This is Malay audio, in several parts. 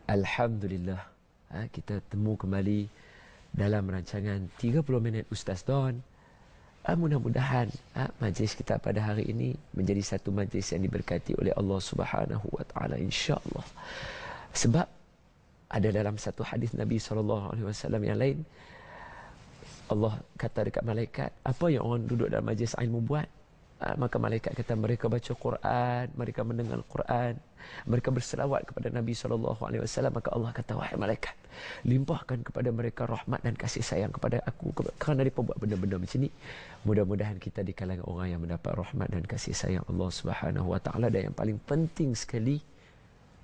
Alhamdulillah, kita temu kembali dalam rancangan 30 minit Ustaz Don. Mudah-mudahan majlis kita pada hari ini menjadi satu majlis yang diberkati oleh Allah Subhanahu wa taala, insya-Allah. Sebab ada dalam satu hadis Nabi SAW yang lain, Allah kata dekat malaikat, apa yang orang duduk dalam majlis ilmu buat? Maka malaikat kata, mereka baca Quran, mereka mendengar Quran, mereka berselawat kepada Nabi SAW. Maka Allah kata, wahai malaikat, limpahkan kepada mereka rahmat dan kasih sayang kepada aku, kerana mereka buat benda-benda macam ni. Mudah-mudahan kita di kalangan orang yang mendapat rahmat dan kasih sayang Allah Subhanahu wa taala. Dan yang paling penting sekali,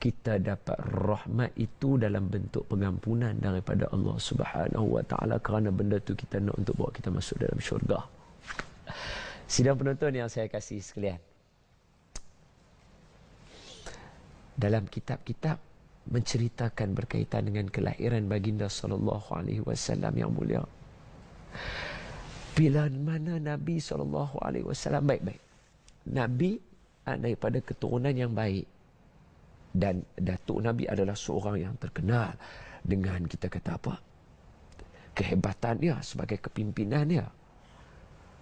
kita dapat rahmat itu dalam bentuk pengampunan daripada Allah Subhanahu wa taala, kerana benda tu kita nak untuk bawa kita masuk dalam syurga. Sidang penonton yang saya kasih sekalian, dalam kitab-kitab menceritakan berkaitan dengan kelahiran baginda sallallahu alaihi wasallam yang mulia. Bila mana Nabi sallallahu alaihi wasallam baik-baik, Nabi daripada keturunan yang baik, dan datuk Nabi adalah seorang yang terkenal dengan, kita kata apa, kehebatannya sebagai kepimpinannya.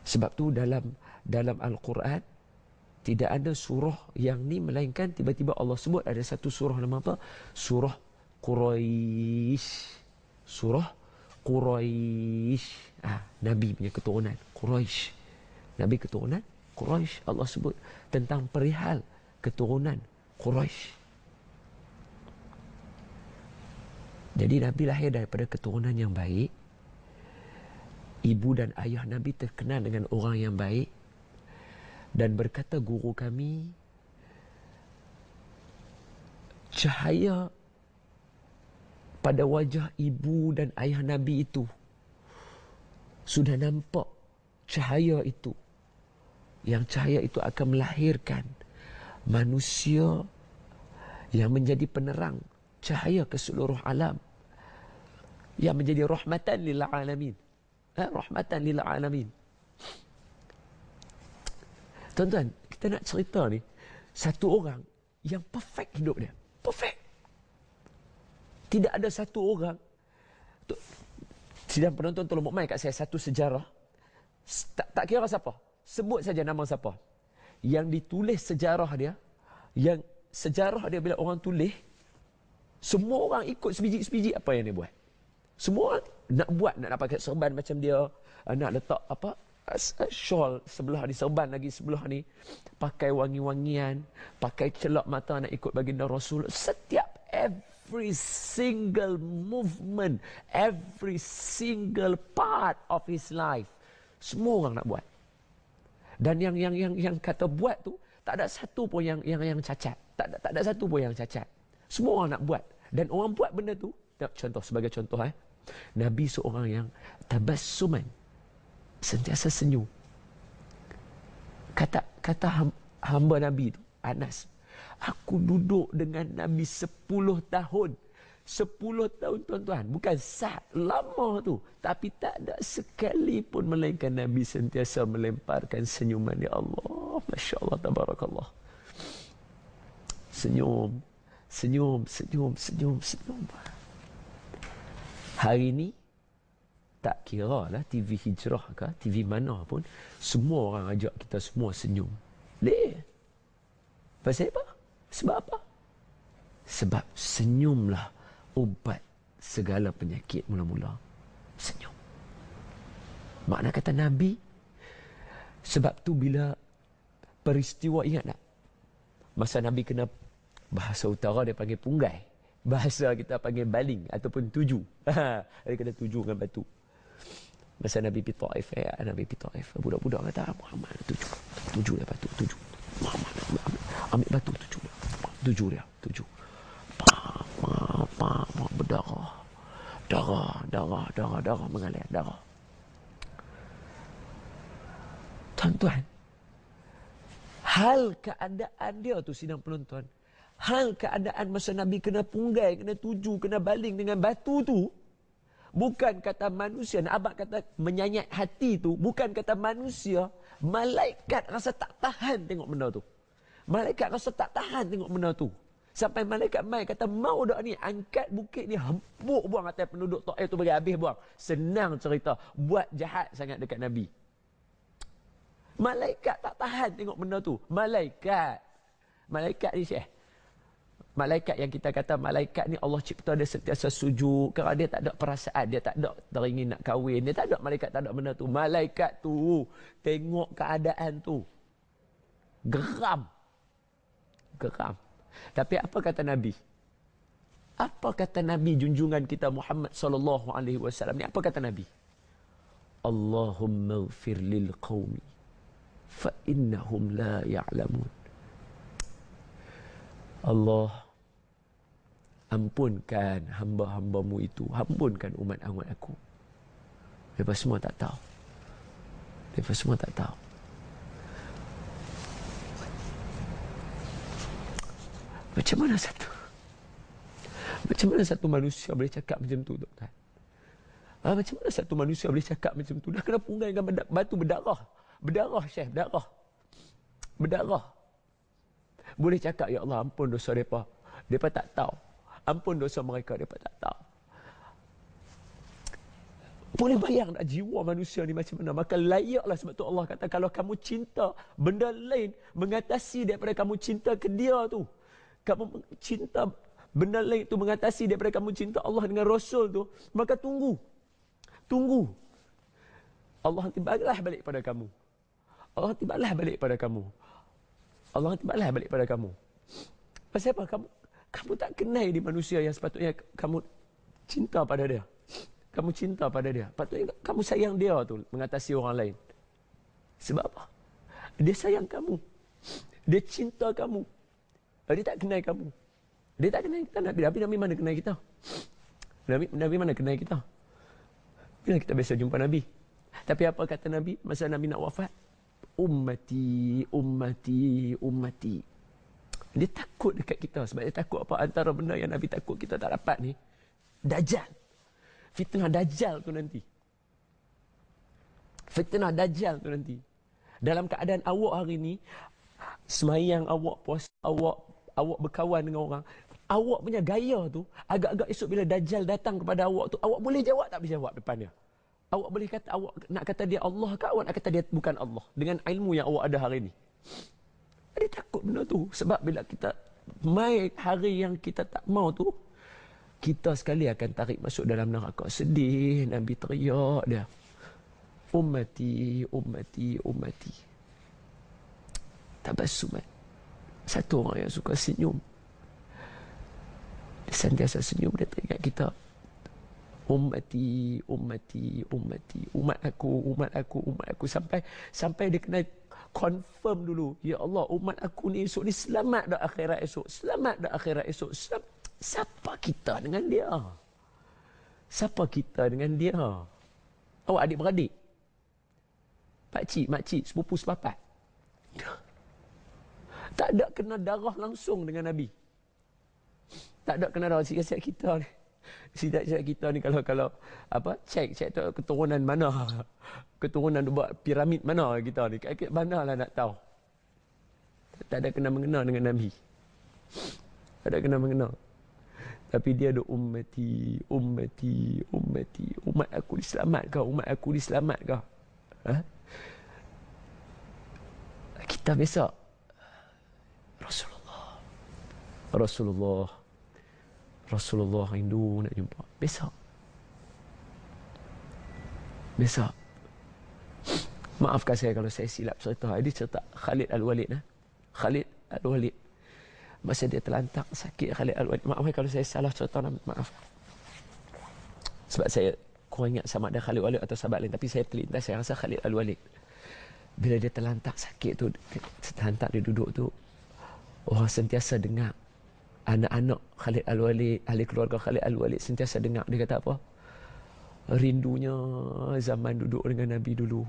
Sebab tu dalam Al-Quran tidak ada surah yang ni, melainkan tiba-tiba Allah sebut ada satu surah nama apa? Surah Quraisy. Surah Quraisy. Nabi punya keturunan Quraisy. Nabi keturunan Quraisy. Allah sebut tentang perihal keturunan Quraisy. Jadi Nabi lahir daripada keturunan yang baik. Ibu dan ayah Nabi terkenal dengan orang yang baik. Dan berkata guru kami, cahaya pada wajah ibu dan ayah Nabi itu, sudah nampak cahaya itu. Yang cahaya itu akan melahirkan manusia yang menjadi penerang, cahaya ke seluruh alam, yang menjadi rahmatan lil alamin. Rahmatan lil alamin. Tuan-tuan, kita nak cerita ni, satu orang yang perfect hidup dia. Perfect. Tidak ada satu orang. Sidang penonton tolong buat main kat saya satu sejarah. Tak kira siapa. Sebut saja nama siapa. Yang ditulis sejarah dia, yang sejarah dia bila orang tulis, semua orang ikut sebiji-sebiji apa yang dia buat. Semua orang nak buat, nak pakai serban macam dia, nak letak apa, shawl sebelah ni, serban lagi sebelah ni, pakai wangi-wangian, pakai celak mata nak ikut baginda Rasul. Setiap, every single movement, every single part of his life, semua orang nak buat. Dan yang kata buat tu, tak ada satu pun yang cacat. Tak ada satu pun yang cacat. Semua orang nak buat. Dan orang buat benda tu, contoh, sebagai contoh, Nabi seorang yang tabassuman, sentiasa senyum. Kata hamba Nabi tu, Anas, aku duduk dengan Nabi 10 tahun. 10 tahun, tuan-tuan. Bukan saat lama tu, tapi tak ada sekali pun melainkan Nabi sentiasa melemparkan senyuman. Ya Allah, Masya Allah, Tabarakallah. Senyum, senyum, senyum, senyum, senyum. Hari ni, tak kira lah TV Hijrah ke, TV mana pun, semua orang ajak kita semua senyum. Leh. Pasal apa? Sebab apa? Sebab senyumlah ubat segala penyakit mula-mula. Senyum. Makna kata Nabi, sebab tu bila peristiwa, ingat tak? Masa Nabi kena, bahasa utara dia panggil punggai. Bahasa kita panggil baling ataupun tuju. Dia kena tuju dengan batu. Masa Nabi pergi Taif, Nabi pergi Taif, budak-budak kata, Muhammad tuju. Tuju dia batu, tuju. Muhammad ambil batu, tuju. Tuju dia, tuju. Berdarah. Darah mengalir, darah. Tuan-tuan, hal keadaan dia tu, sidang penonton, hal keadaan masa Nabi kena punggai, kena tuju, kena baling dengan batu tu, bukan kata manusia, abang kata menyayat hati tu, bukan kata manusia, malaikat rasa tak tahan tengok benda tu. Malaikat rasa tak tahan tengok benda tu. Sampai malaikat mai kata, mau dak ni, angkat bukit ni, hempuk buang atas penduduk Taif tu bagi habis buang. Senang cerita, buat jahat sangat dekat Nabi. Malaikat tak tahan tengok benda tu. Malaikat ni Syekh. Malaikat yang kita kata malaikat ni Allah cipta dia sentiasa sujud. Kerana dia tak ada perasaan, dia tak ada teringin nak kahwin. Dia tak ada, malaikat tak ada benda tu. Malaikat tu tengok keadaan tu, geram. Tapi apa kata Nabi? Apa kata Nabi junjungan kita Muhammad sallallahu alaihi wasallam ni? Apa kata Nabi? Allahumma ighfir lil qaumi fa innahum la ya'lamun. Allah, ampunkan hamba-hambamu itu, ampunkan umat-umat aku. Mereka semua tak tahu. Macam mana satu manusia boleh cakap macam tu, tuan? Macam mana satu manusia boleh cakap macam tu? Dah kena punggai dengan batu berdarah. Berdarah, Syekh, berdarah. Boleh cakap, ya Allah, ampun dosa mereka. Mereka tak tahu. Ampun dosa mereka, mereka tak tahu. Boleh bayang tak jiwa manusia ni macam mana? Maka layaklah, sebab tu Allah kata, kalau kamu cinta benda lain mengatasi daripada kamu cinta ke dia tu. Kamu cinta benda lain tu mengatasi daripada kamu cinta Allah dengan Rasul tu, maka tunggu. Allah nanti balas balik pada kamu. Allah nanti balas balik pada kamu. Pasal apa? Kamu tak kenal di manusia yang sepatutnya kamu cinta pada dia. Patutnya kamu sayang dia tu mengatasi orang lain. Sebab apa? Dia sayang kamu. Dia cinta kamu. Dia tak kenal kamu. Dia tak kenal kita. Nabi mana kenal kita? Nabi mana kenal kita? Bila kita biasa jumpa Nabi? Tapi apa kata Nabi masa Nabi nak wafat? Ummati. Dia takut dekat kita. Sebab dia takut apa? Antara benda yang Nabi takut kita tak dapat ni, Dajjal. Fitnah Dajjal tu nanti. Dalam keadaan awak hari ni, semayang awak, puasa awak berkawan dengan orang, awak punya gaya tu, agak-agak esok bila Dajjal datang kepada awak tu, awak boleh jawab tak boleh jawab depan dia? Awak boleh kata, awak nak kata dia Allah ke awak nak kata dia bukan Allah? Dengan ilmu yang awak ada hari ni. Dia takut benda tu. Sebab bila kita mai hari yang kita tak mau tu, kita sekali akan tarik masuk dalam neraka. Sedih, Nabi teriak dia. Ummati. Tabassuman. Satu orang yang suka senyum. Dia sentiasa senyum, dia teringat kita. Ummati. Umat aku. Sampai dia kena confirm dulu. Ya Allah, umat aku ni esok ni selamat dah akhirat esok. Siapa kita dengan dia? Awak adik-beradik? Pakcik, makcik, sepupu, sepapat? Tak ada kena darah langsung dengan Nabi. Tak ada kena darah. Siap kita ni. Siap kita ni kalau apa cek tu keturunan mana? Keturunan buat piramid mana kita ni? Manalah nak tahu. Tak ada kena mengenal dengan Nabi. Tak ada kena mengenal. Tapi dia ada ummati. Umat aku diselamatkan. Kita besok Rasulullah rindu nak jumpa. Besok. Maafkan saya kalau saya silap cerita. Ini cerita Khalid Al-Walid. Khalid Al-Walid. Masa dia terlantak sakit Khalid Al-Walid. Maaf kalau saya salah cerita. Maaf. Sebab saya kurang ingat sama ada Khalid Al-Walid atau sahabat lain. Tapi saya terlintas, saya rasa Khalid Al-Walid. Bila dia terlantak sakit tu, terlantak dia duduk tu, orang sentiasa dengar. Anak-anak Khalid Al-Walid, ahli keluarga Khalid Al-Walid sentiasa dengar. Dia kata apa? Rindunya zaman duduk dengan Nabi dulu.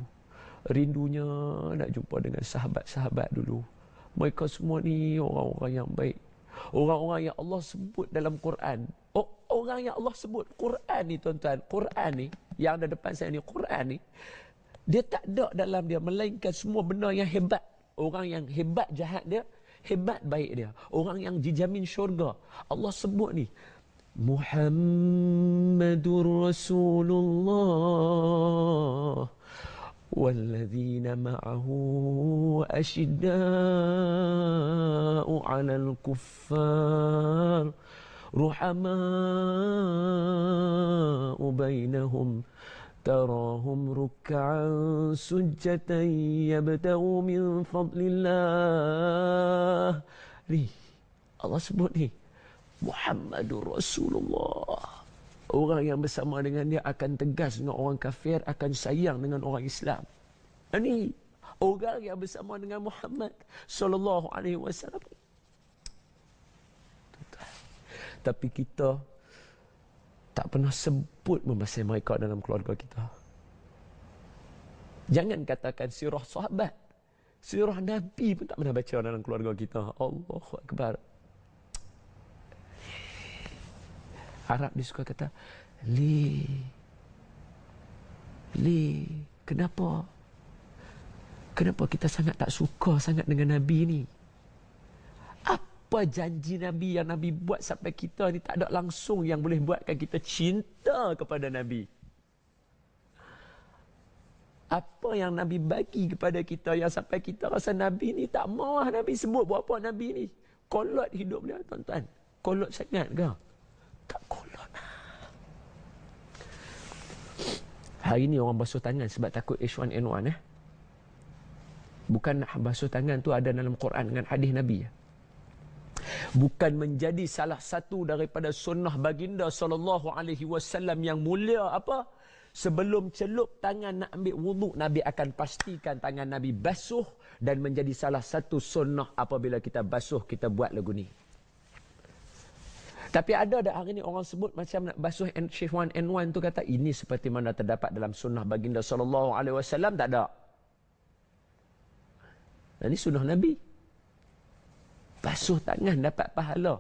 Rindunya nak jumpa dengan sahabat-sahabat dulu. Mereka semua ni orang-orang yang baik. Orang-orang yang Allah sebut dalam Quran. Orang yang Allah sebut. Quran ni tuan-tuan. Quran ni. Yang ada depan saya ni. Quran ni. Dia tak ada dalam dia. Melainkan semua benda yang hebat. Orang yang hebat jahat dia. Hebat baik dia. Orang yang dijamin syurga. Allah sebut ni. Muhammadur Rasulullah. Walladzina ma'ahu asyidda'u 'alal kuffar. Ruhama'u bainahum. تراهم ركعا سجدا يبتغوا من فضل الله. Ni Allah sebut ni Muhammadur Rasulullah. Orang yang bersama dengan dia akan tegas dengan orang kafir, akan sayang dengan orang Islam. Ini orang yang bersama dengan Muhammad sallallahu alaihi wasallam. Tapi kita tak pernah sebut pasal mereka dalam keluarga kita. Jangan katakan sirah sahabat. Sirah Nabi pun tak pernah baca dalam keluarga kita. Allahu Akbar. Arab dia suka kata, Li, kenapa kita sangat tak suka sangat dengan Nabi ni? Apa janji Nabi yang Nabi buat sampai kita ni tak ada langsung yang boleh buatkan kita cinta kepada Nabi? Apa yang Nabi bagi kepada kita yang sampai kita rasa Nabi ni tak mahu Nabi sebut berapa Nabi ni? Kolot hidup dia, tuan-tuan. Kolot sangat ke? Tak kolot. Hari ni orang basuh tangan sebab takut H1N1 Bukan basuh tangan tu ada dalam Quran dengan hadis Nabi. Bukan menjadi salah satu daripada sunnah baginda sallallahu alaihi wasallam yang mulia apa? Sebelum celup tangan nak ambil wuduk, Nabi akan pastikan tangan Nabi basuh, dan menjadi salah satu sunnah apabila kita basuh, kita buat lagu ni. Tapi ada hari ni orang sebut macam nak basuh H1N1 tu kata ini seperti mana terdapat dalam sunnah baginda sallallahu alaihi wasallam. Tak ada. Ini sunnah Nabi. Basuh tangan dapat pahala.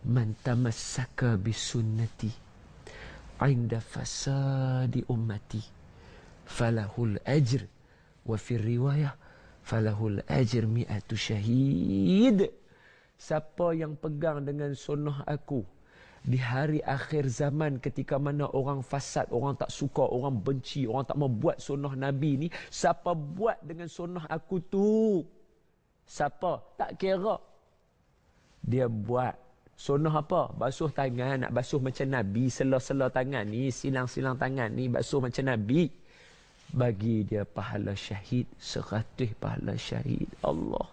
Man tamassaka bisunnati inda fasadi ummati falahul ajr, wa fi riwayah falahul ajr mi'atu syahid. Siapa yang pegang dengan sunnah aku di hari akhir zaman, ketika mana orang fasad, orang tak suka, orang benci, orang tak mau buat sunnah Nabi ni, siapa buat dengan sunnah aku tu, siapa, tak kira dia buat sunnah apa, basuh tangan, nak basuh macam Nabi, sela-sela tangan ni, silang-silang tangan ni, basuh macam Nabi, bagi dia pahala syahid, 100 pahala syahid. Allah,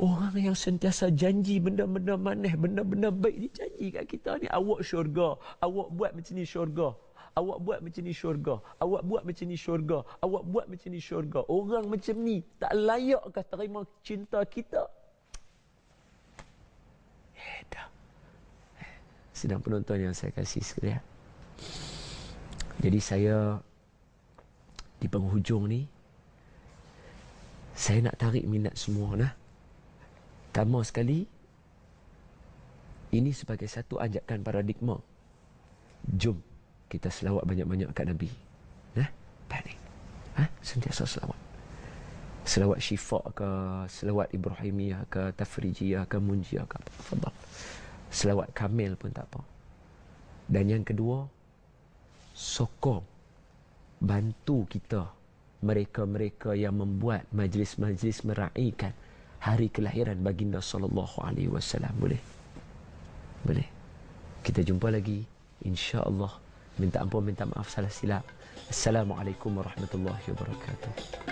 orang yang sentiasa janji benda-benda manis, benda-benda baik, dia janji kat kita ni, awak syurga, awak buat macam ni syurga, awak buat macam ni syurga, awak buat macam ni syurga, awak buat macam ni syurga. Orang macam ni tak layakkah terima cinta kita? Dah. Sedang penonton yang saya kasih sekalian, jadi saya di penghujung ni, saya nak tarik minat semua nah. Pertama sekali, ini sebagai satu ajakan paradigma. Jom kita selawat banyak-banyak kat Nabi. Baik. Sentiasa selawat. Selawat syifa ke, selawat Ibrahimiyah ke, Tafrijiyah ke, Munjiyah ke, apa. Selawat kamil pun tak apa. Dan yang kedua, sokong, bantu kita, mereka-mereka yang membuat majlis-majlis meraihkan hari kelahiran baginda sallallahu alaihi wasallam. Boleh? Boleh. Kita jumpa lagi insya-Allah. Minta ampun, minta maaf salah silap. Assalamualaikum warahmatullahi wabarakatuh.